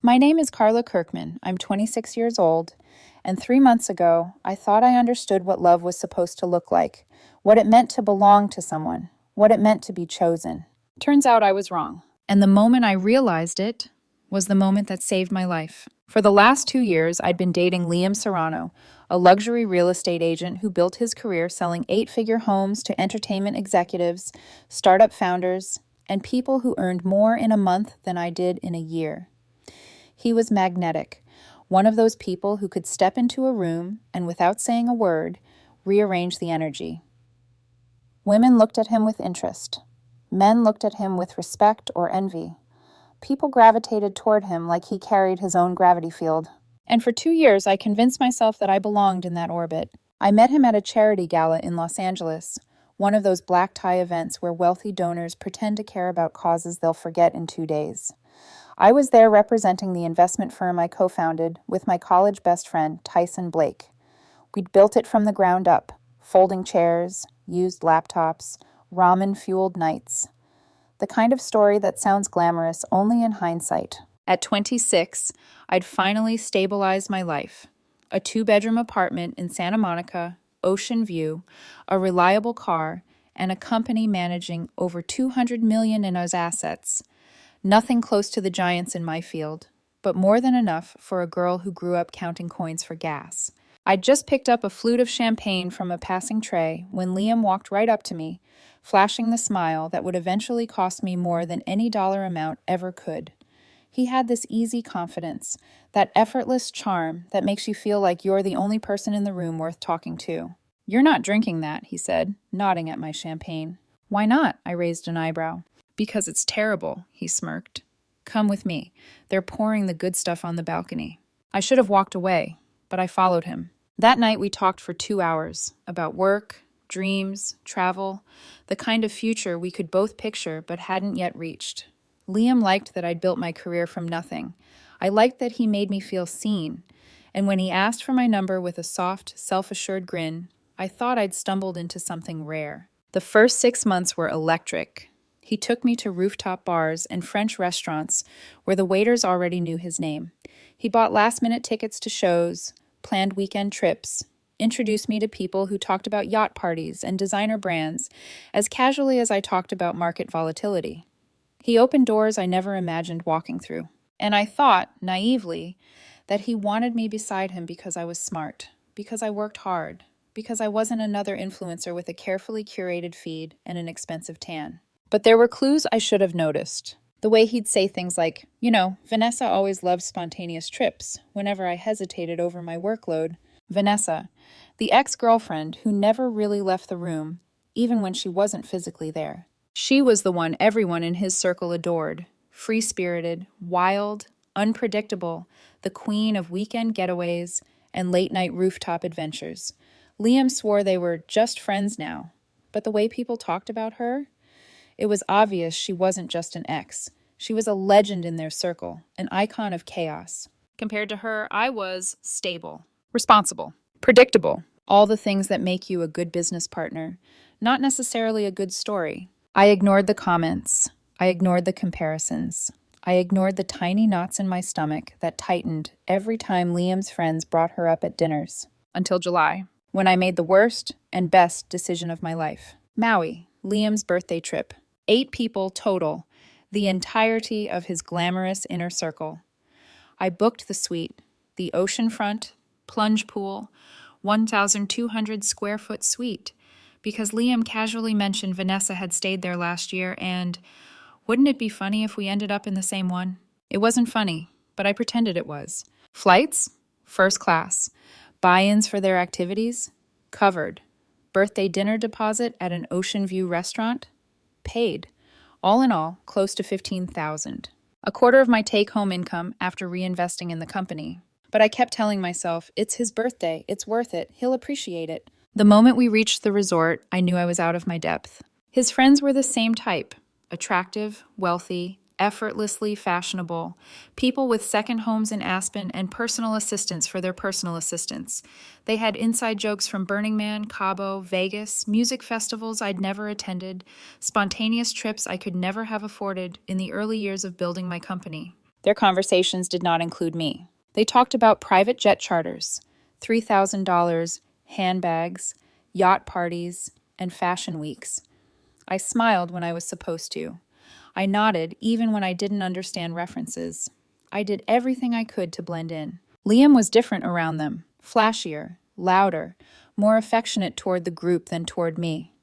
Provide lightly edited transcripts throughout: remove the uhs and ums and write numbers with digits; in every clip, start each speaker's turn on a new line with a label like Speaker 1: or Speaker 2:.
Speaker 1: My name is Carla Kirkman. I'm 26 years old, and 3 months ago, I thought I understood what love was supposed to look like, what it meant to belong to someone, what it meant to be chosen. Turns out I was wrong. And the moment I realized it was the moment that saved my life. For the last 2 years, I'd been dating Liam Serrano, a luxury real estate agent who built his career selling eight-figure homes to entertainment executives, startup founders, and people who earned more in a month than I did in a year. He was magnetic, one of those people who could step into a room and, without saying a word, rearrange the energy. Women looked at him with interest. Men looked at him with respect or envy. People gravitated toward him like he carried his own gravity field. And for 2 years, I convinced myself that I belonged in that orbit. I met him at a charity gala in Los Angeles, one of those black tie events where wealthy donors pretend to care about causes they'll forget in 2 days. I was there representing the investment firm I co-founded with my college best friend, Tyson Blake. We'd built it from the ground up, folding chairs, used laptops, ramen-fueled nights. The kind of story that sounds glamorous only in hindsight. At 26, I'd finally stabilized my life. A 2-bedroom apartment in Santa Monica, ocean view, a reliable car, and a company managing over $200 million in its assets. Nothing close to the giants in my field, but more than enough for a girl who grew up counting coins for gas. I'd just picked up a flute of champagne from a passing tray when Liam walked right up to me, flashing the smile that would eventually cost me more than any dollar amount ever could. He had this easy confidence, that effortless charm that makes you feel like you're the only person in the room worth talking to. "You're not drinking that," he said, nodding at my champagne. "Why not?" I raised an eyebrow. "Because it's terrible," he smirked. "Come with me. They're pouring the good stuff on the balcony." I should have walked away, but I followed him. That night we talked for 2 hours about work, dreams, travel, the kind of future we could both picture but hadn't yet reached. Liam liked that I'd built my career from nothing. I liked that he made me feel seen. And when he asked for my number with a soft, self-assured grin, I thought I'd stumbled into something rare. The first 6 months were electric. He took me to rooftop bars and French restaurants where the waiters already knew his name. He bought last-minute tickets to shows, planned weekend trips, introduced me to people who talked about yacht parties and designer brands as casually as I talked about market volatility. He opened doors I never imagined walking through. And I thought, naively, that he wanted me beside him because I was smart, because I worked hard, because I wasn't another influencer with a carefully curated feed and an expensive tan. But there were clues I should have noticed. The way he'd say things like, Vanessa always loved spontaneous trips. Whenever I hesitated over my workload, Vanessa, the ex-girlfriend who never really left the room, even when she wasn't physically there. She was the one everyone in his circle adored. Free-spirited, wild, unpredictable, the queen of weekend getaways and late-night rooftop adventures. Liam swore they were just friends now, but the way people talked about her, it was obvious she wasn't just an ex. She was a legend in their circle, an icon of chaos. Compared to her, I was stable, responsible, predictable, all the things that make you a good business partner, not necessarily a good story. I ignored the comments. I ignored the comparisons. I ignored the tiny knots in my stomach that tightened every time Liam's friends brought her up at dinners. Until July, when I made the worst and best decision of my life. Maui, Liam's birthday trip. 8 people total, the entirety of his glamorous inner circle. I booked the suite, the oceanfront, plunge pool, 1,200 square foot suite, because Liam casually mentioned Vanessa had stayed there last year and, wouldn't it be funny if we ended up in the same one? It wasn't funny, but I pretended it was. Flights? First class. Buy-ins for their activities? Covered. Birthday dinner deposit at an ocean view restaurant? Paid. All in all, close to $15,000. A quarter of my take-home income after reinvesting in the company. But I kept telling myself, it's his birthday, it's worth it, he'll appreciate it. The moment we reached the resort, I knew I was out of my depth. His friends were the same type. Attractive, wealthy, effortlessly fashionable, people with second homes in Aspen and personal assistants for their personal assistants. They had inside jokes from Burning Man, Cabo, Vegas, music festivals I'd never attended, spontaneous trips I could never have afforded in the early years of building my company. Their conversations did not include me. They talked about private jet charters, $3,000, handbags, yacht parties, and fashion weeks. I smiled when I was supposed to. I nodded even when I didn't understand references. I did everything I could to blend in. Liam was different around them, flashier, louder, more affectionate toward the group than toward me.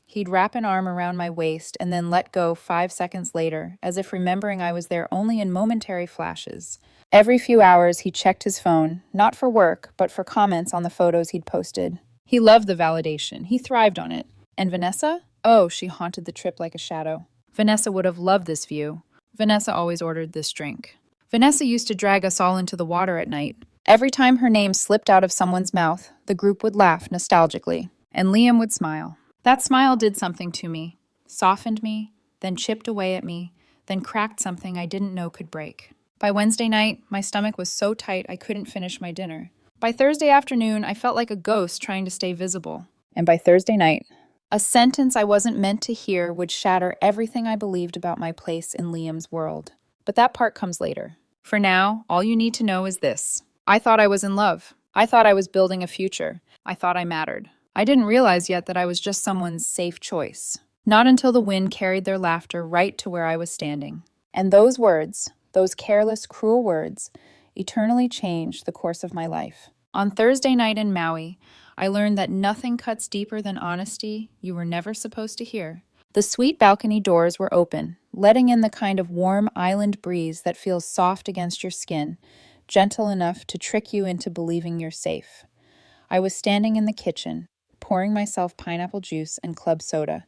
Speaker 1: He'd wrap an arm around my waist and then let go 5 seconds later, as if remembering I was there only in momentary flashes. Every few hours, he checked his phone, not for work, but for comments on the photos he'd posted. He loved the validation. He thrived on it. And Vanessa? Oh, she haunted the trip like a shadow. Vanessa would have loved this view. Vanessa always ordered this drink. Vanessa used to drag us all into the water at night. Every time her name slipped out of someone's mouth, the group would laugh nostalgically, and Liam would smile. That smile did something to me, softened me, then chipped away at me, then cracked something I didn't know could break. By Wednesday night, my stomach was so tight I couldn't finish my dinner. By Thursday afternoon, I felt like a ghost trying to stay visible. And by Thursday night, a sentence I wasn't meant to hear would shatter everything I believed about my place in Liam's world. But that part comes later. For now, all you need to know is this. I thought I was in love. I thought I was building a future. I thought I mattered. I didn't realize yet that I was just someone's safe choice. Not until the wind carried their laughter right to where I was standing. And those words, those careless, cruel words, eternally changed the course of my life. On Thursday night in Maui, I learned that nothing cuts deeper than honesty you were never supposed to hear. The suite balcony doors were open, letting in the kind of warm island breeze that feels soft against your skin, gentle enough to trick you into believing you're safe. I was standing in the kitchen, pouring myself pineapple juice and club soda.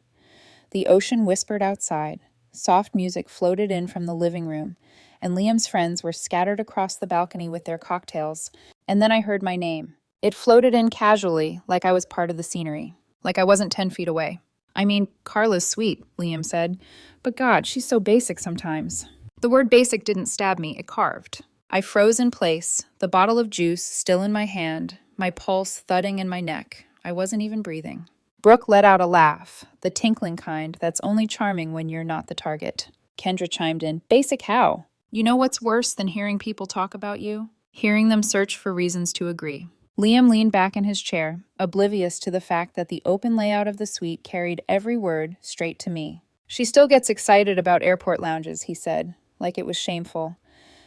Speaker 1: The ocean whispered outside, soft music floated in from the living room, and Liam's friends were scattered across the balcony with their cocktails. And then I heard my name. It floated in casually, like I was part of the scenery, like I wasn't 10 feet away. I mean, Carla's sweet, Liam said, but God, she's so basic sometimes. The word basic didn't stab me, it carved. I froze in place, the bottle of juice still in my hand, my pulse thudding in my neck. I wasn't even breathing. Brooke let out a laugh, the tinkling kind that's only charming when you're not the target. Kendra chimed in, basic how? You know what's worse than hearing people talk about you? Hearing them search for reasons to agree. Liam leaned back in his chair, oblivious to the fact that the open layout of the suite carried every word straight to me. She still gets excited about airport lounges, he said, like it was shameful.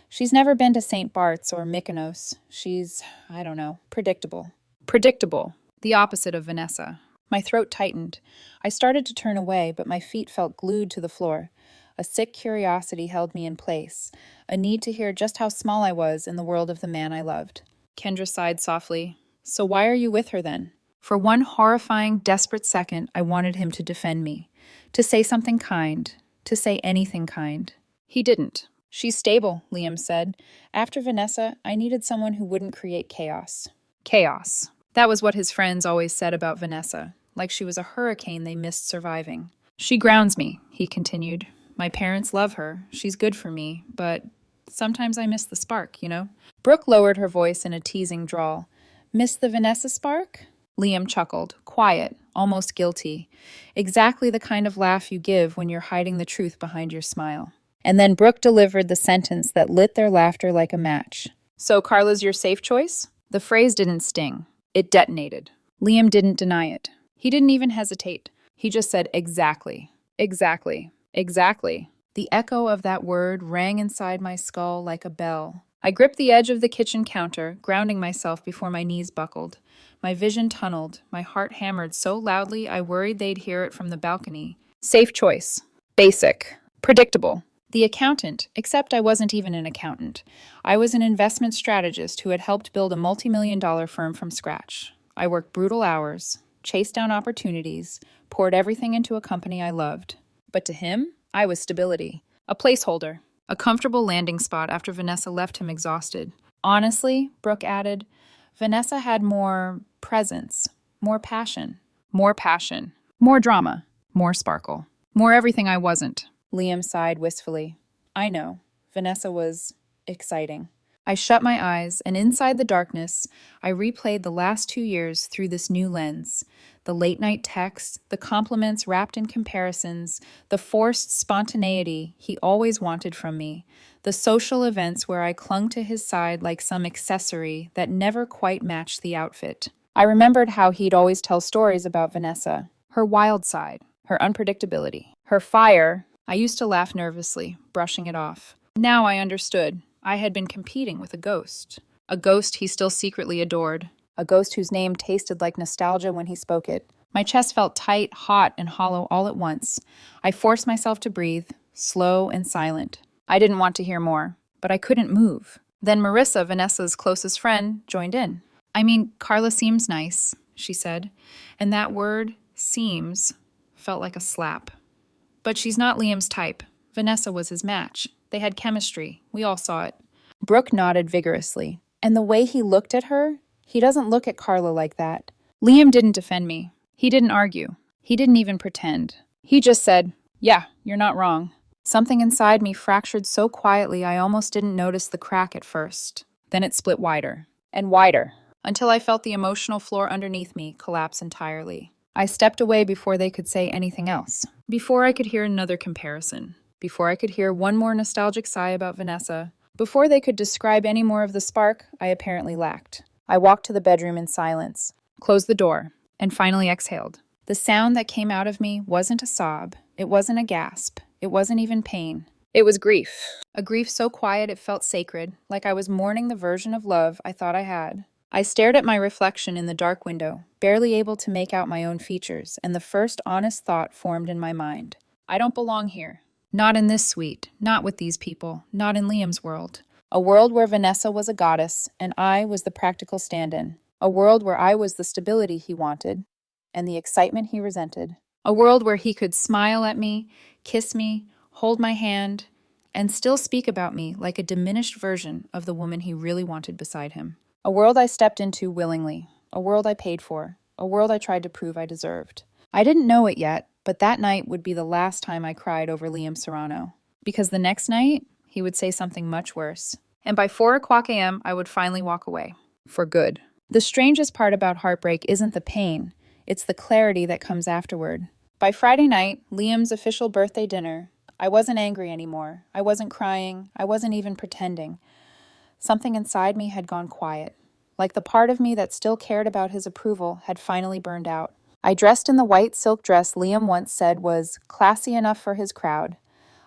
Speaker 1: She's never been to St. Bart's or Mykonos. She's, I don't know, predictable. Predictable. The opposite of Vanessa. My throat tightened. I started to turn away, but my feet felt glued to the floor. A sick curiosity held me in place, a need to hear just how small I was in the world of the man I loved. Kendra sighed softly. So why are you with her then? For one horrifying, desperate second, I wanted him to defend me, to say something kind, to say anything kind. He didn't. She's stable, Liam said. After Vanessa, I needed someone who wouldn't create chaos. Chaos. That was what his friends always said about Vanessa, like she was a hurricane they missed surviving. She grounds me, he continued. My parents love her. She's good for me, but sometimes I miss the spark, you know? Brooke lowered her voice in a teasing drawl. Miss the Vanessa spark? Liam chuckled, quiet, almost guilty. Exactly the kind of laugh you give when you're hiding the truth behind your smile. And then Brooke delivered the sentence that lit their laughter like a match. So Carla's your safe choice? The phrase didn't sting. It detonated. Liam didn't deny it. He didn't even hesitate. He just said, exactly. Exactly. Exactly. The echo of that word rang inside my skull like a bell. I gripped the edge of the kitchen counter, grounding myself before my knees buckled. My vision tunneled. My heart hammered so loudly I worried they'd hear it from the balcony. Safe choice. Basic. Predictable. The accountant, except I wasn't even an accountant. I was an investment strategist who had helped build a multi-million-dollar firm from scratch. I worked brutal hours, chased down opportunities, poured everything into a company I loved. But to him, I was stability. A placeholder. A comfortable landing spot after Vanessa left him exhausted. Honestly, Brooke added, Vanessa had more presence, more passion, more drama, more sparkle, more everything I wasn't. Liam sighed wistfully. I know. Vanessa was exciting. I shut my eyes, and inside the darkness, I replayed the last 2 years through this new lens. The late night texts, the compliments wrapped in comparisons, the forced spontaneity he always wanted from me, the social events where I clung to his side like some accessory that never quite matched the outfit. I remembered how he'd always tell stories about Vanessa, her wild side, her unpredictability, her fire. I used to laugh nervously, brushing it off. Now I understood. I had been competing with a ghost he still secretly adored, a ghost whose name tasted like nostalgia when he spoke it. My chest felt tight, hot, and hollow all at once. I forced myself to breathe, slow and silent. I didn't want to hear more, but I couldn't move. Then Marissa, Vanessa's closest friend, joined in. I mean, Carla seems nice, she said, and that word, seems, felt like a slap. But she's not Liam's type. Vanessa was his match. They had chemistry. We all saw it. Brooke nodded vigorously. And the way he looked at her, he doesn't look at Carla like that. Liam didn't defend me. He didn't argue. He didn't even pretend. He just said, "Yeah, you're not wrong." Something inside me fractured so quietly I almost didn't notice the crack at first. Then it split wider and wider, until I felt the emotional floor underneath me collapse entirely. I stepped away before they could say anything else, before I could hear another comparison, before I could hear one more nostalgic sigh about Vanessa, before they could describe any more of the spark I apparently lacked. I walked to the bedroom in silence, closed the door, and finally exhaled. The sound that came out of me wasn't a sob, it wasn't a gasp, it wasn't even pain. It was grief. A grief so quiet it felt sacred, like I was mourning the version of love I thought I had. I stared at my reflection in the dark window, barely able to make out my own features, and the first honest thought formed in my mind. I don't belong here. Not in this suite, not with these people, not in Liam's world. A world where Vanessa was a goddess, and I was the practical stand-in. A world where I was the stability he wanted, and the excitement he resented. A world where he could smile at me, kiss me, hold my hand, and still speak about me like a diminished version of the woman he really wanted beside him. A world I stepped into willingly, a world I paid for, a world I tried to prove I deserved. I didn't know it yet, but that night would be the last time I cried over Liam Serrano. Because the next night, he would say something much worse. And by 4:00 a.m., I would finally walk away. For good. The strangest part about heartbreak isn't the pain, it's the clarity that comes afterward. By Friday night, Liam's official birthday dinner, I wasn't angry anymore. I wasn't crying. I wasn't even pretending. Something inside me had gone quiet. Like the part of me that still cared about his approval had finally burned out. I dressed in the white silk dress Liam once said was classy enough for his crowd.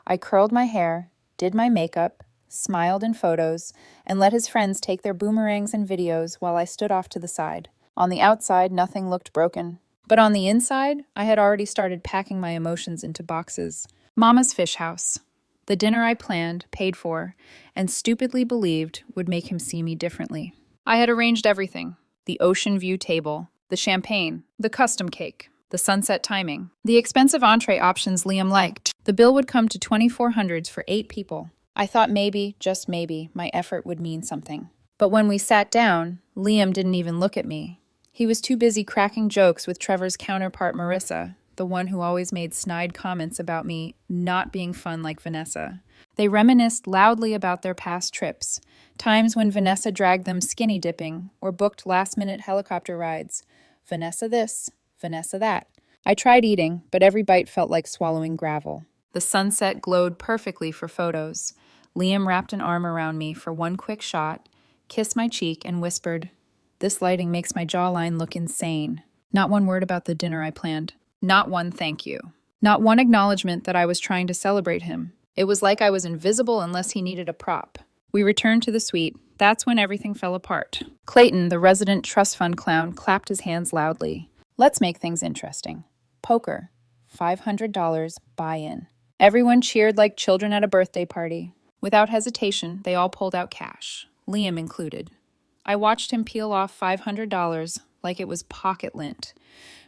Speaker 1: I curled my hair, did my makeup, smiled in photos, and let his friends take their boomerangs and videos while I stood off to the side. On the outside, nothing looked broken. But on the inside, I had already started packing my emotions into boxes. Mama's Fish House. The dinner I planned, paid for, and stupidly believed would make him see me differently. I had arranged everything. The ocean view table, the champagne, the custom cake, the sunset timing, the expensive entree options Liam liked. The bill would come to $2,400 for 8 people. I thought maybe, just maybe, my effort would mean something. But when we sat down, Liam didn't even look at me. He was too busy cracking jokes with Trevor's counterpart Marissa, the one who always made snide comments about me not being fun like Vanessa. They reminisced loudly about their past trips, times when Vanessa dragged them skinny dipping or booked last-minute helicopter rides. Vanessa this, Vanessa that. I tried eating, but every bite felt like swallowing gravel. The sunset glowed perfectly for photos. Liam wrapped an arm around me for one quick shot, kissed my cheek, and whispered, "This lighting makes my jawline look insane." Not one word about the dinner I planned. Not one thank you. Not one acknowledgement that I was trying to celebrate him. It was like I was invisible unless he needed a prop. We returned to the suite. That's when everything fell apart. Clayton, the resident trust fund clown, clapped his hands loudly. Let's make things interesting. Poker. $500 buy-in. Everyone cheered like children at a birthday party. Without hesitation, they all pulled out cash, Liam included. I watched him peel off $500 like it was pocket lint.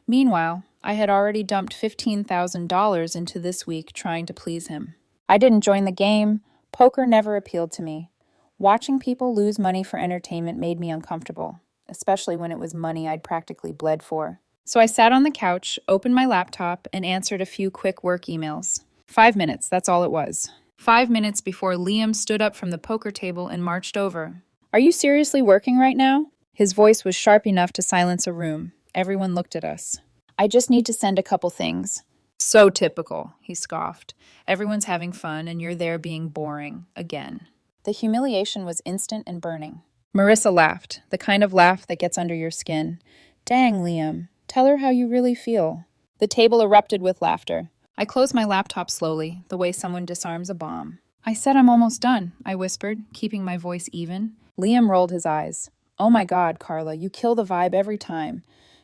Speaker 1: Meanwhile, I had already dumped $15,000 into this week trying to please him. I didn't join the game. Poker never appealed to me. Watching people lose money for entertainment made me uncomfortable, especially when it was money I'd practically bled for. So I sat on the couch, opened my laptop, and answered a few quick work emails. 5 minutes, that's all it was. 5 minutes before Liam stood up from the poker table and marched over. Are you seriously working right now? His voice was sharp enough to silence a room. Everyone looked at us. I just need to send a couple things. So typical, he scoffed. Everyone's having fun and you're there being boring, again. The humiliation was instant and burning. Marissa laughed, the kind of laugh that gets under your skin. Dang, Liam, tell her how you really feel. The table erupted with laughter. I closed my laptop slowly, the way someone disarms a bomb. I said I'm almost done, I whispered, keeping my voice even. Liam rolled his eyes. Oh my God, Carla, you kill the vibe every time.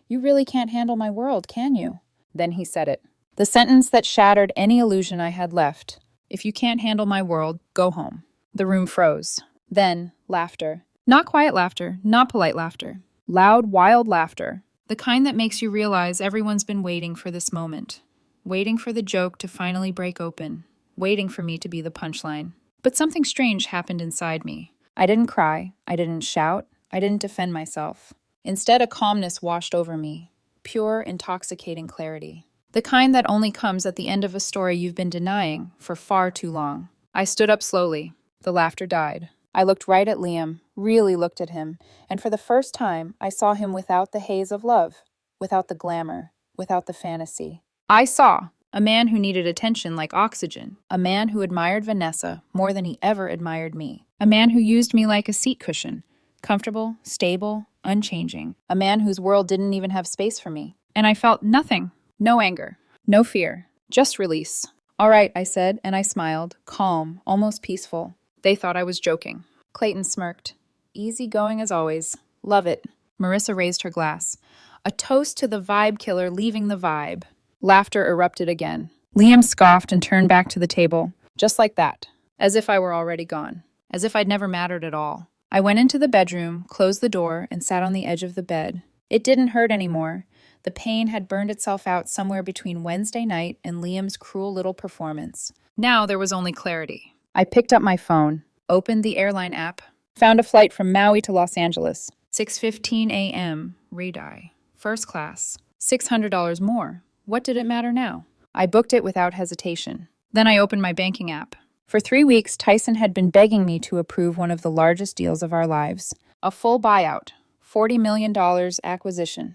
Speaker 1: You really can't handle my world, can you? Then he said it. The sentence that shattered any illusion I had left. If you can't handle my world, go home. The room froze. Then, laughter. Not quiet laughter, not polite laughter. Loud, wild laughter. The kind that makes you realize everyone's been waiting for this moment. Waiting for the joke to finally break open. Waiting for me to be the punchline. But something strange happened inside me. I didn't cry. I didn't shout. I didn't defend myself. Instead, a calmness washed over me. Pure, intoxicating clarity. The kind that only comes at the end of a story you've been denying for far too long. I stood up slowly. The laughter died. I looked right at Liam, really looked at him, and for the first time, I saw him without the haze of love, without the glamour, without the fantasy. I saw a man who needed attention like oxygen, a man who admired Vanessa more than he ever admired me, a man who used me like a seat cushion, comfortable, stable, unchanging, a man whose world didn't even have space for me. And I felt nothing. No anger, no fear, just release. All right, I said, and I smiled, calm, almost peaceful. They thought I was joking. Clayton smirked. Easy going as always. Love it. Marissa raised her glass. A toast to the vibe killer leaving the vibe. Laughter erupted again. Liam scoffed and turned back to the table, just like that, as if I were already gone, as if I'd never mattered at all. I went into the bedroom, closed the door, and sat on the edge of the bed. It didn't hurt anymore. The pain had burned itself out somewhere between Wednesday night and Liam's cruel little performance. Now there was only clarity. I picked up my phone, opened the airline app, found a flight from Maui to Los Angeles. 6:15 a.m., red-eye, first class, $600 more. What did it matter now? I booked it without hesitation. Then I opened my banking app. For 3 weeks, Tyson had been begging me to approve one of the largest deals of our lives. A full buyout, $40 million acquisition.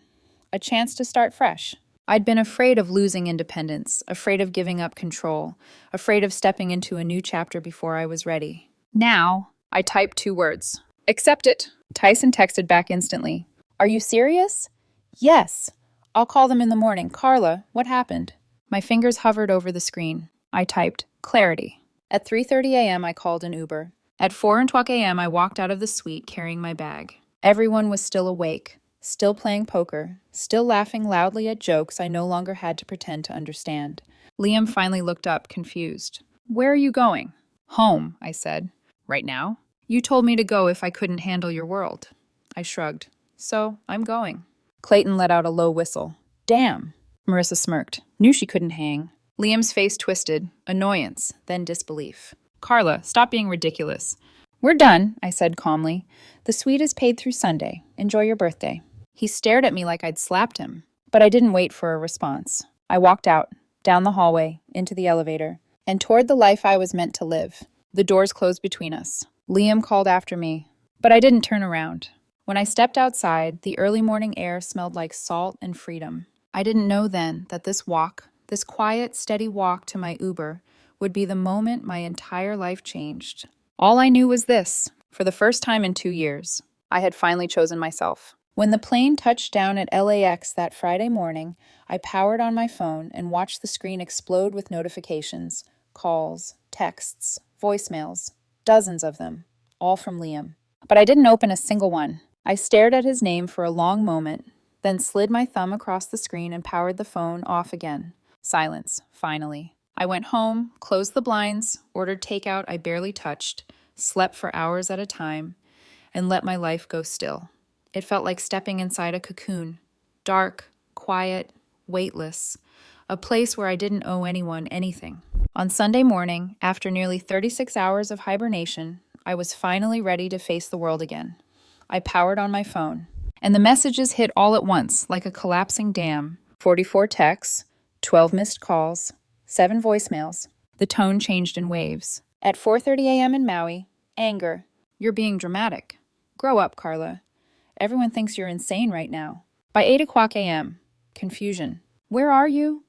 Speaker 1: A chance to start fresh. I'd been afraid of losing independence, afraid of giving up control, afraid of stepping into a new chapter before I was ready. Now, I typed 2 words. Accept it. Tyson texted back instantly. Are you serious? Yes. I'll call them in the morning. Carla, what happened? My fingers hovered over the screen. I typed, clarity. At 3:30 a.m., I called an Uber. At 4:20 a.m., I walked out of the suite carrying my bag. Everyone was still awake, still playing poker, still laughing loudly at jokes I no longer had to pretend to understand. Liam finally looked up, confused. Where are you going? Home, I said. Right now? You told me to go if I couldn't handle your world. I shrugged. So, I'm going. Clayton let out a low whistle. Damn. Marissa smirked. Knew she couldn't hang. Liam's face twisted. Annoyance, then disbelief. Carla, stop being ridiculous. We're done, I said calmly. The suite is paid through Sunday. Enjoy your birthday. He stared at me like I'd slapped him. But I didn't wait for a response. I walked out, down the hallway, into the elevator, and toward the life I was meant to live. The doors closed between us. Liam called after me, but I didn't turn around. When I stepped outside, the early morning air smelled like salt and freedom. I didn't know then that this walk, this quiet, steady walk to my Uber, would be the moment my entire life changed. All I knew was this: for the first time in 2 years, I had finally chosen myself. When the plane touched down at LAX that Friday morning, I powered on my phone and watched the screen explode with notifications, calls, texts, voicemails, dozens of them, all from Liam. But I didn't open a single one. I stared at his name for a long moment, then slid my thumb across the screen and powered the phone off again. Silence, finally. I went home, closed the blinds, ordered takeout I barely touched, slept for hours at a time, and let my life go still. It felt like stepping inside a cocoon. Dark, quiet, weightless. A place where I didn't owe anyone anything. On Sunday morning, after nearly 36 hours of hibernation, I was finally ready to face the world again. I powered on my phone, and the messages hit all at once, like a collapsing dam. 44 texts, 12 missed calls, 7 voicemails. The tone changed in waves. At 4:30 a.m. in Maui, anger. You're being dramatic. Grow up, Carla. Everyone thinks you're insane right now. By 8 o'clock a.m., confusion. Where are you?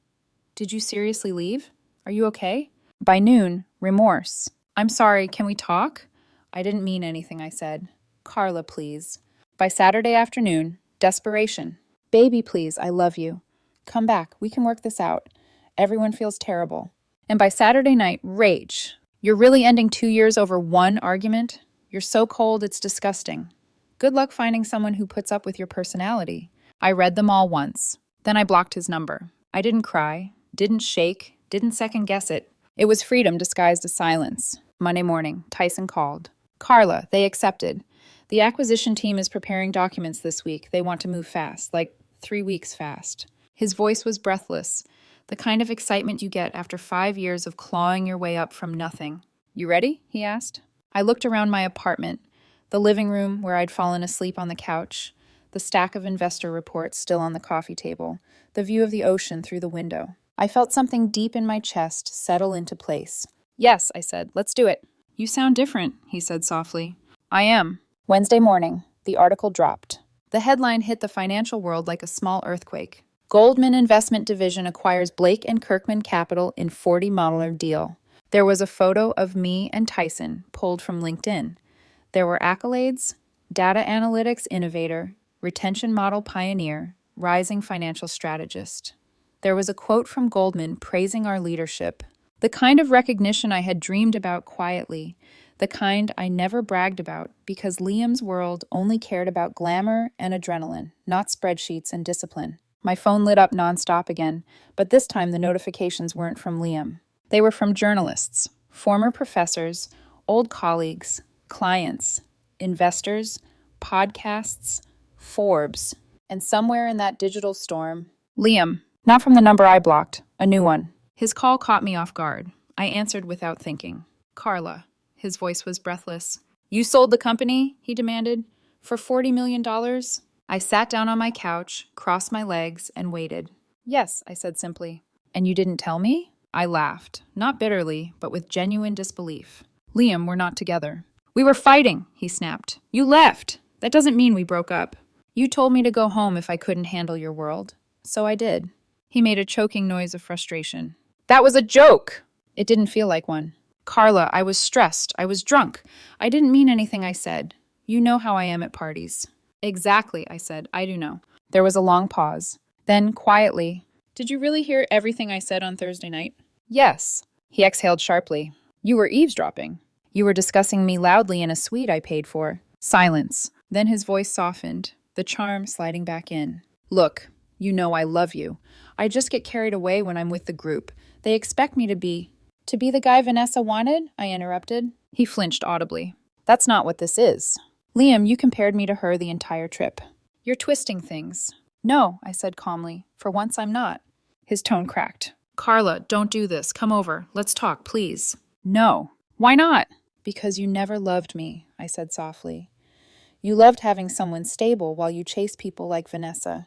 Speaker 1: Did you seriously leave? Are you okay? By noon, remorse. I'm sorry, can we talk? I didn't mean anything, I said. Carla, please. By Saturday afternoon, desperation. Baby, please, I love you. Come back, we can work this out. Everyone feels terrible. And by Saturday night, rage. You're really ending 2 years over one argument? You're so cold, it's disgusting. Good luck finding someone who puts up with your personality. I read them all once. Then I blocked his number. I didn't cry, didn't shake, didn't second guess it. It was freedom disguised as silence. Monday morning, Tyson called. Carla, they accepted. The acquisition team is preparing documents this week. They want to move fast, like 3 weeks fast. His voice was breathless, the kind of excitement you get after 5 years of clawing your way up from nothing. You ready? He asked. I looked around my apartment, the living room where I'd fallen asleep on the couch, the stack of investor reports still on the coffee table, the view of the ocean through the window. I felt something deep in my chest settle into place. Yes, I said, let's do it. You sound different, he said softly. I am. Wednesday morning, the article dropped. The headline hit the financial world like a small earthquake. Goldman Investment Division acquires Blake and Kirkman Capital in $40 million deal. There was a photo of me and Tyson pulled from LinkedIn. There were accolades: data analytics innovator, retention model pioneer, rising financial strategist. There was a quote from Goldman praising our leadership, the kind of recognition I had dreamed about quietly, the kind I never bragged about because Liam's world only cared about glamour and adrenaline, not spreadsheets and discipline. My phone lit up nonstop again, but this time the notifications weren't from Liam. They were from journalists, former professors, old colleagues, clients, investors, podcasts, Forbes, and somewhere in that digital storm, Liam, not from the number I blocked, a new one. His call caught me off guard. I answered without thinking. Carla. His voice was breathless. You sold the company? He demanded. For $40 million? I sat down on my couch, crossed my legs, and waited. Yes, I said simply. And you didn't tell me? I laughed, not bitterly, but with genuine disbelief. Liam, we're not together. We were fighting, he snapped. You left. That doesn't mean we broke up. You told me to go home if I couldn't handle your world. So I did. He made a choking noise of frustration. That was a joke! It didn't feel like one. Carla, I was stressed. I was drunk. I didn't mean anything I said. You know how I am at parties. Exactly, I said. I do know. There was a long pause. Then, quietly, did you really hear everything I said on Thursday night? Yes. He exhaled sharply. You were eavesdropping. You were discussing me loudly in a suite I paid for. Silence. Then his voice softened, the charm sliding back in. Look, you know I love you. I just get carried away when I'm with the group. They expect me to be... To be the guy Vanessa wanted? I interrupted. He flinched audibly. That's not what this is. Liam, you compared me to her the entire trip. You're twisting things. No, I said calmly. For once I'm not. His tone cracked. Carla, don't do this. Come over. Let's talk, please. No. Why not? Because you never loved me, I said softly. You loved having someone stable while you chased people like Vanessa.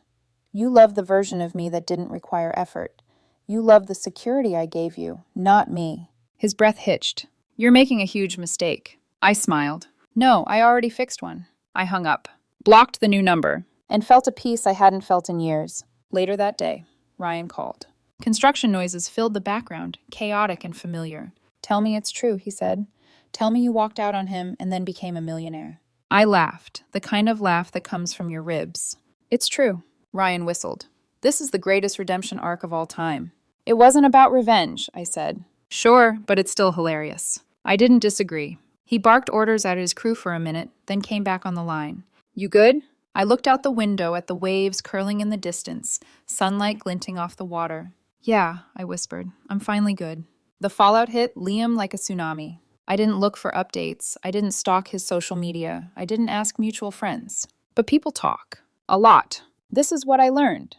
Speaker 1: You loved the version of me that didn't require effort. You loved the security I gave you, not me. His breath hitched. You're making a huge mistake. I smiled. No, I already fixed one. I hung up, blocked the new number, and felt a peace I hadn't felt in years. Later that day, Ryan called. Construction noises filled the background, chaotic and familiar. Tell me it's true, he said. Tell me you walked out on him and then became a millionaire. I laughed, the kind of laugh that comes from your ribs. It's true, Ryan whistled. This is the greatest redemption arc of all time. It wasn't about revenge, I said. Sure, but it's still hilarious. I didn't disagree. He barked orders at his crew for a minute, then came back on the line. You good? I looked out the window at the waves curling in the distance, sunlight glinting off the water. Yeah, I whispered. I'm finally good. The fallout hit Liam like a tsunami. I didn't look for updates. I didn't stalk his social media. I didn't ask mutual friends. But people talk. A lot. This is what I learned.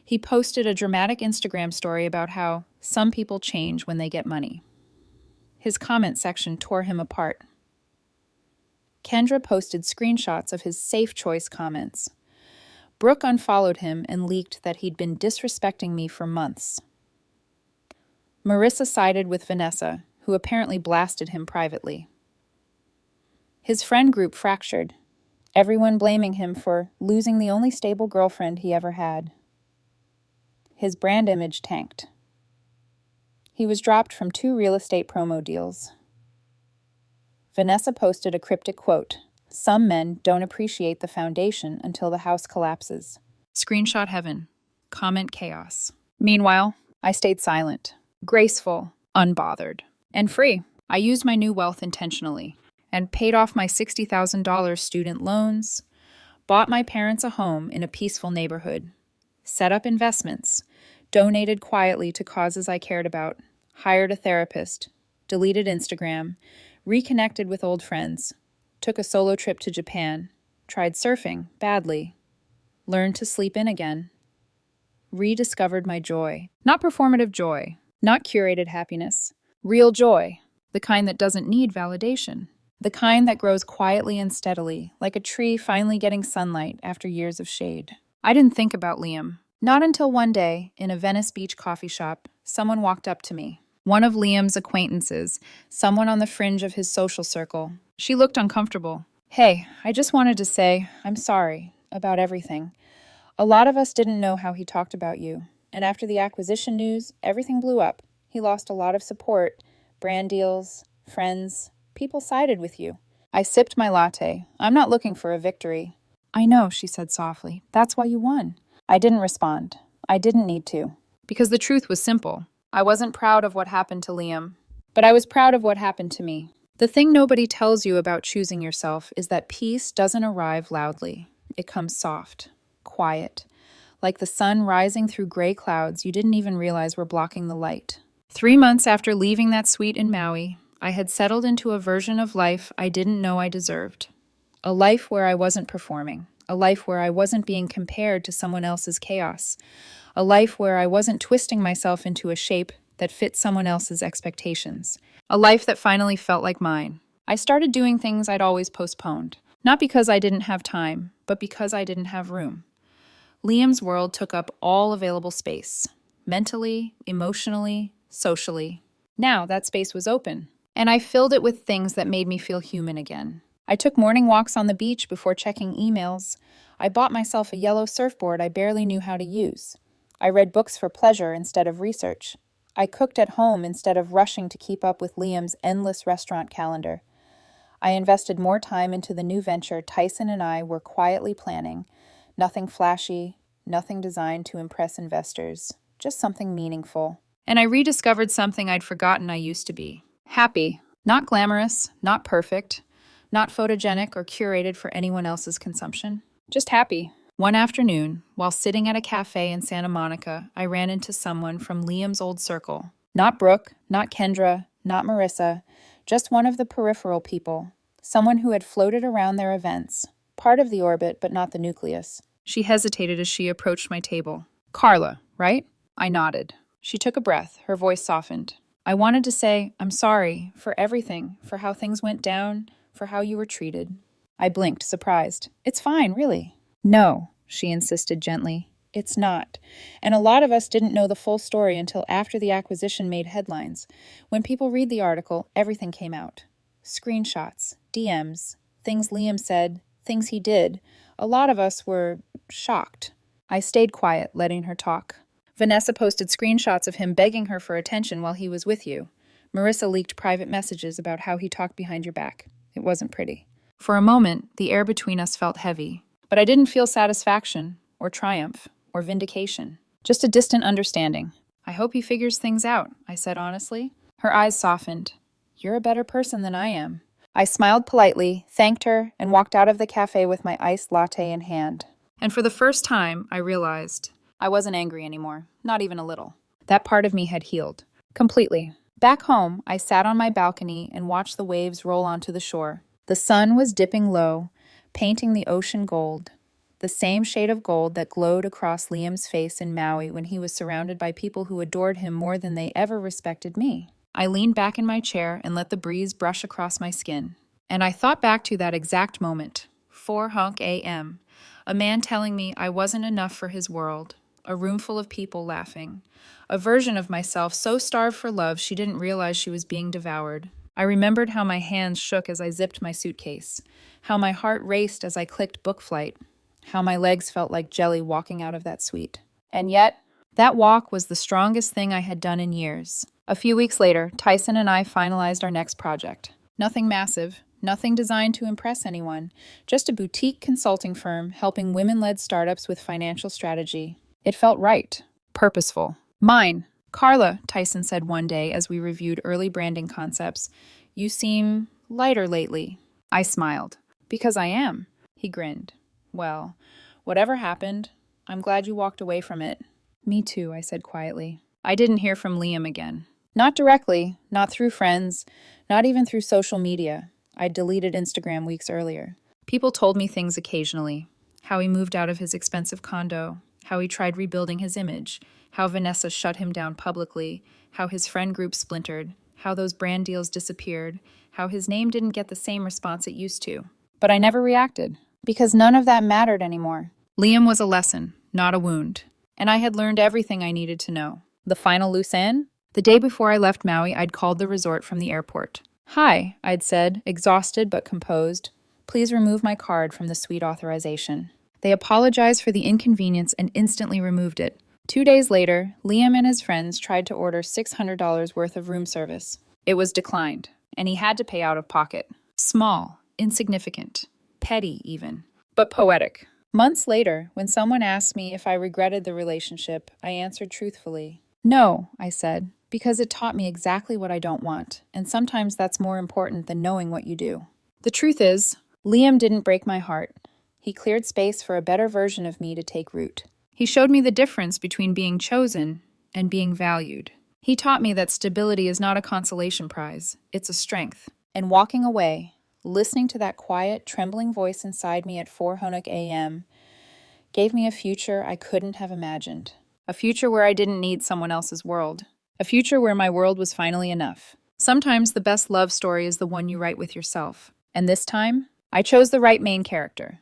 Speaker 1: He posted a dramatic Instagram story about how some people change when they get money. His comment section tore him apart. Kendra posted screenshots of his safe choice comments. Brooke unfollowed him and leaked that he'd been disrespecting me for months. Marissa sided with Vanessa, who apparently blasted him privately. His friend group fractured, everyone blaming him for losing the only stable girlfriend he ever had. His brand image tanked. He was dropped from 2 real estate promo deals. Vanessa posted a cryptic quote, "Some men don't appreciate the foundation until the house collapses." Screenshot heaven. Comment chaos. Meanwhile, I stayed silent, graceful, unbothered, and free. I used my new wealth intentionally and paid off my $60,000 student loans, bought my parents a home in a peaceful neighborhood, set up investments, donated quietly to causes I cared about, hired a therapist, deleted Instagram, reconnected with old friends, took a solo trip to Japan, tried surfing badly, learned to sleep in again, rediscovered my joy. Not performative joy, not curated happiness, real joy, the kind that doesn't need validation, the kind that grows quietly and steadily, like a tree finally getting sunlight after years of shade. I didn't think about Liam. Not until one day, in a Venice Beach coffee shop, someone walked up to me. One of Liam's acquaintances, someone on the fringe of his social circle. She looked uncomfortable. "Hey, I just wanted to say, I'm sorry about everything. A lot of us didn't know how he talked about you. And after the acquisition news, everything blew up. He lost a lot of support, brand deals, friends. People sided with you." I sipped my latte. I'm not looking for a victory. "I know," she said softly. "That's why you won." I didn't respond. I didn't need to. Because the truth was simple. I wasn't proud of what happened to Liam, but I was proud of what happened to me. The thing nobody tells you about choosing yourself is that peace doesn't arrive loudly. It comes soft, quiet, like the sun rising through gray clouds you didn't even realize were blocking the light. 3 months after leaving that suite in Maui, I had settled into a version of life I didn't know I deserved. A life where I wasn't performing. A life where I wasn't being compared to someone else's chaos. A life where I wasn't twisting myself into a shape that fit someone else's expectations. A life that finally felt like mine. I started doing things I'd always postponed. Not because I didn't have time, but because I didn't have room. Liam's world took up all available space. Mentally, emotionally, socially. Now that space was open, and I filled it with things that made me feel human again. I took morning walks on the beach before checking emails. I bought myself a yellow surfboard I barely knew how to use. I read books for pleasure instead of research. I cooked at home instead of rushing to keep up with Liam's endless restaurant calendar. I invested more time into the new venture Tyson and I were quietly planning. Nothing flashy, nothing designed to impress investors, just something meaningful. And I rediscovered something I'd forgotten I used to be. Happy. Not glamorous, not perfect, not photogenic or curated for anyone else's consumption. Just happy. One afternoon, while sitting at a cafe in Santa Monica, I ran into someone from Liam's old circle. Not Brooke, not Kendra, not Marissa, just one of the peripheral people. Someone who had floated around their events, part of the orbit but not the nucleus. She hesitated as she approached my table. "Carla, right?" I nodded. She took a breath, her voice softened. "I wanted to say, I'm sorry for everything, for how things went down, for how you were treated." I blinked, surprised. "It's fine, really." "No," she insisted gently. "It's not. And a lot of us didn't know the full story until after the acquisition made headlines. When people read the article, everything came out. Screenshots, DMs, things Liam said, things he did. A lot of us were shocked." I stayed quiet, letting her talk. "Vanessa posted screenshots of him begging her for attention while he was with you. Marissa leaked private messages about how he talked behind your back. It wasn't pretty." For a moment, the air between us felt heavy. But I didn't feel satisfaction, or triumph, or vindication. Just a distant understanding. "I hope he figures things out," I said honestly. Her eyes softened. "You're a better person than I am." I smiled politely, thanked her, and walked out of the cafe with my iced latte in hand. And for the first time, I realized I wasn't angry anymore, not even a little. That part of me had healed. Completely. Back home, I sat on my balcony and watched the waves roll onto the shore. The sun was dipping low, painting the ocean gold, the same shade of gold that glowed across Liam's face in Maui when he was surrounded by people who adored him more than they ever respected me. I leaned back in my chair and let the breeze brush across my skin. And I thought back to that exact moment, 4 a.m., a man telling me I wasn't enough for his world, a room full of people laughing. A version of myself so starved for love she didn't realize she was being devoured. I remembered how my hands shook as I zipped my suitcase, how my heart raced as I clicked book flight, how my legs felt like jelly walking out of that suite. And yet, that walk was the strongest thing I had done in years. A few weeks later, Tyson and I finalized our next project. Nothing massive, nothing designed to impress anyone, just a boutique consulting firm helping women-led startups with financial strategy. It felt right, purposeful. Mine. Carla, Tyson said one day as we reviewed early branding concepts, you seem lighter lately. I smiled. Because I am. He grinned. Well, whatever happened, I'm glad you walked away from it. Me too, I said quietly. I didn't hear from Liam again. Not directly, not through friends, not even through social media. I'd deleted Instagram weeks earlier. People told me things occasionally. How he moved out of his expensive condo, how he tried rebuilding his image, how Vanessa shut him down publicly, how his friend group splintered, how those brand deals disappeared, how his name didn't get the same response it used to. But I never reacted, because none of that mattered anymore. Liam was a lesson, not a wound. And I had learned everything I needed to know. The final loose end? The day before I left Maui, I'd called the resort from the airport. Hi, I'd said, exhausted but composed. Please remove my card from the suite authorization. They apologized for the inconvenience and instantly removed it. 2 days later, Liam and his friends tried to order $600 worth of room service. It was declined, and he had to pay out of pocket. Small, insignificant, petty even, but poetic. Months later, when someone asked me if I regretted the relationship, I answered truthfully. No, I said, because it taught me exactly what I don't want, and sometimes that's more important than knowing what you do. The truth is, Liam didn't break my heart. He cleared space for a better version of me to take root. He showed me the difference between being chosen and being valued. He taught me that stability is not a consolation prize, it's a strength. And walking away, listening to that quiet, trembling voice inside me at 4 Honuc a.m. gave me a future I couldn't have imagined. A future where I didn't need someone else's world. A future where my world was finally enough. Sometimes the best love story is the one you write with yourself. And this time, I chose the right main character.